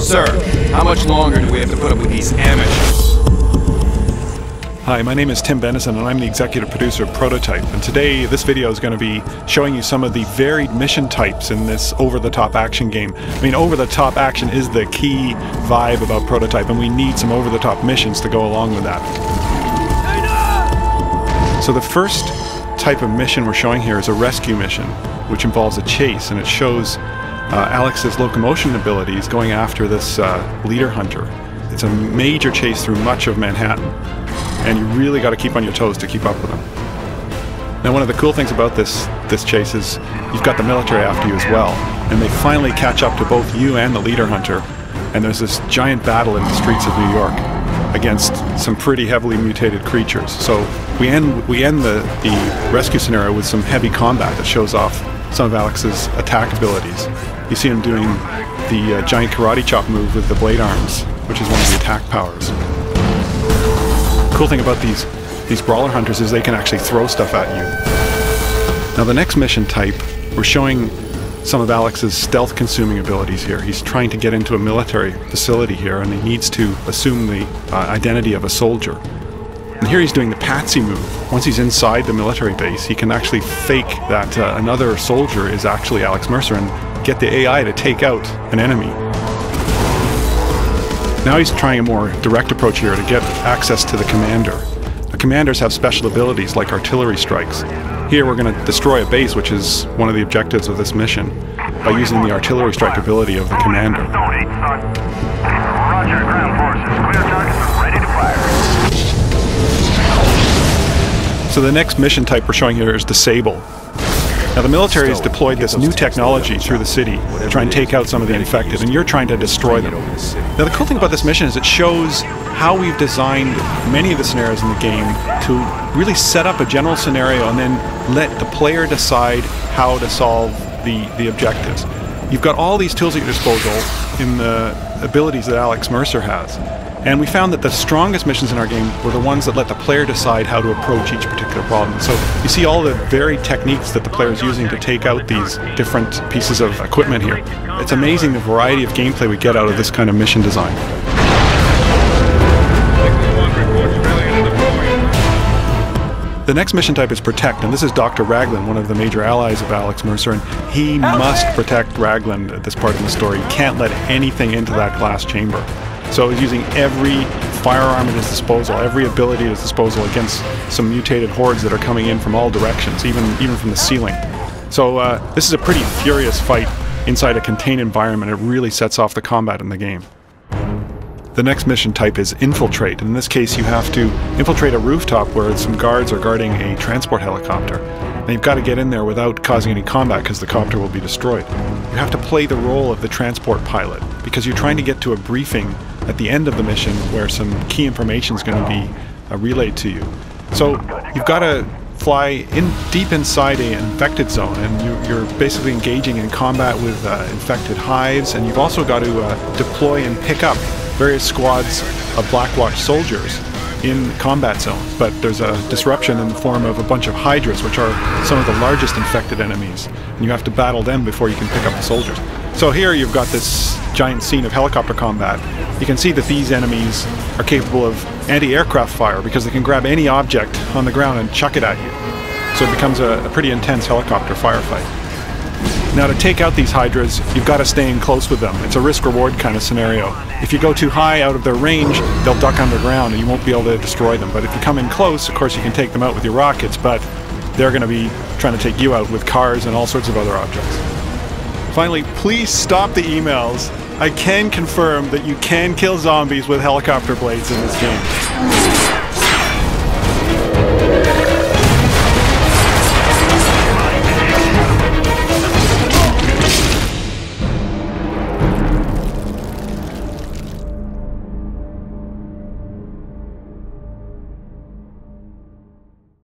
Sir, how much longer do we have to put up with these amateurs? Hi, my name is Tim Bennison and I'm the executive producer of Prototype, and today this video is going to be showing you some of the varied mission types in this over-the-top action game. I mean, over-the-top action is the key vibe about Prototype, and we need some over-the-top missions to go along with that. So the first type of mission we're showing here is a rescue mission, which involves a chase, and it shows Alex's locomotion abilities going after this leader hunter. It's a major chase through much of Manhattan, and you really got to keep on your toes to keep up with him. Now, one of the cool things about this chase is you've got the military after you as well, and they finally catch up to both you and the leader hunter, and there's this giant battle in the streets of New York against some pretty heavily mutated creatures. So we end the rescue scenario with some heavy combat that shows off some of Alex's attack abilities. You see him doing the giant karate chop move with the blade arms, which is one of the attack powers. The cool thing about these brawler hunters is they can actually throw stuff at you. Now, the next mission type, we're showing some of Alex's stealth consuming abilities here. He's trying to get into a military facility here, and he needs to assume the identity of a soldier. And here he's doing the patsy move. Once he's inside the military base, he can actually fake that another soldier is actually Alex Mercer and get the AI to take out an enemy. Now he's trying a more direct approach here to get access to the commander. The commanders have special abilities like artillery strikes. Here we're going to destroy a base, which is one of the objectives of this mission, by using the artillery strike ability of the commander. Roger, ground forces. Clear targets, ready to fire. So the next mission type we're showing here is Disable. Now, the military has deployed this new technology through the city to try and take out some of the infected, and you're trying to destroy them. Now, the cool thing about this mission is it shows how we've designed many of the scenarios in the game to really set up a general scenario and then let the player decide how to solve the objectives. You've got all these tools at your disposal in the abilities that Alex Mercer has. And we found that the strongest missions in our game were the ones that let the player decide how to approach each particular problem. So you see all the varied techniques that the player is using to take out these different pieces of equipment here. It's amazing the variety of gameplay we get out of this kind of mission design. The next mission type is Protect, and this is Dr. Raglan, one of the major allies of Alex Mercer, and he must protect Raglan at this part of the story. He can't let anything into that glass chamber. So he's using every firearm at his disposal, every ability at his disposal against some mutated hordes that are coming in from all directions, even from the ceiling. So this is a pretty furious fight inside a contained environment. It really sets off the combat in the game. The next mission type is Infiltrate. In this case, you have to infiltrate a rooftop where some guards are guarding a transport helicopter. And you've got to get in there without causing any combat because the copter will be destroyed. You have to play the role of the transport pilot because you're trying to get to a briefing at the end of the mission where some key information is going to be relayed to you. So you've got to fly deep inside an infected zone, and you're basically engaging in combat with infected hives, and you've also got to deploy and pick up various squads of Blackwatch soldiers in combat zones. But there's a disruption in the form of a bunch of hydras, which are some of the largest infected enemies, and you have to battle them before you can pick up the soldiers. So here you've got this giant scene of helicopter combat. You can see that these enemies are capable of anti-aircraft fire because they can grab any object on the ground and chuck it at you. So it becomes a pretty intense helicopter firefight. Now, to take out these hydras, you've got to stay in close with them. It's a risk-reward kind of scenario. If you go too high out of their range, they'll duck underground and you won't be able to destroy them. But if you come in close, of course you can take them out with your rockets, but they're going to be trying to take you out with cars and all sorts of other objects. Finally, please stop the emails. I can confirm that you can kill zombies with helicopter blades in this game.